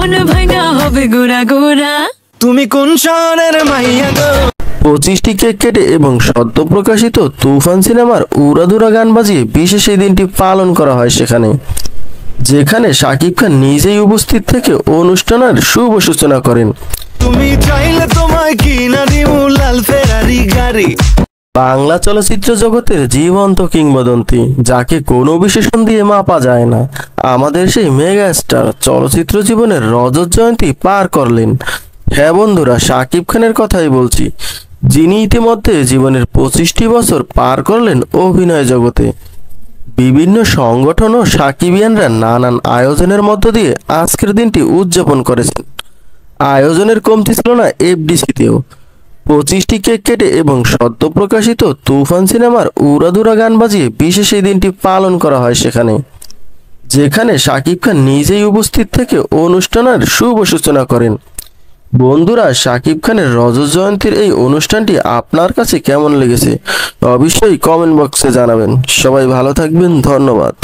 মন ভাঙা হবে গোরা গোরা। তুমি কোন শহরের মাইয়া গো? 25টি কেক কেটে এবং সদ্য প্রকাশিত তুফান সিনেমার উড়াধুরা গান বাজিয়ে বিশেষ এই দিনটি পালন করা হয় সেখানে, যেখানে শাকিব খান নিজেই উপস্থিত থেকে অনুষ্ঠানের শুভ সূচনা করেন। তুমি চাইলে তোমায় কিনা দিমু লাল ফেরারি গাড়ি। বাংলা চলচ্চিত্র জগতের জীবন্ত কিংবদন্তি, যাকে কোনো বিশেষণ দিয়ে মাপা যায় না, আমাদের সেই মেগা স্টার চলচ্চিত্র জীবনের রজত জয়ন্তী পার করলেন। হ্যাঁ বন্ধুরা, শাকিব খানের কথাই বলছি, যিনি ইতিমধ্যে জীবনের 25টি বছর পার করলেন অভিনয় জগতে। বিভিন্ন সংগঠন ও সাকিবিয়ানরা নানান আয়োজনের মধ্য দিয়ে আজকের দিনটি উদযাপন করেছেন। আয়োজনের কমতি ছিল না এফডিসিতেও। 25টি কেক কেটে এবং সদ্য প্রকাশিত তুফান সিনেমার উড়াধুরা গান বাজিয়ে বিশেষ এই দিনটি পালন করা হয় সেখানে, যেখানে শাকিব খান নিজেই উপস্থিত থেকে অনুষ্ঠানের শুভ সূচনা করেন। বন্ধুরা, শাকিব খানের রজত জয়ন্তীর এই অনুষ্ঠানটি আপনার কাছে কেমন লেগেছে অবশ্যই কমেন্ট বক্সে জানাবেন। সবাই ভালো থাকবেন, ধন্যবাদ।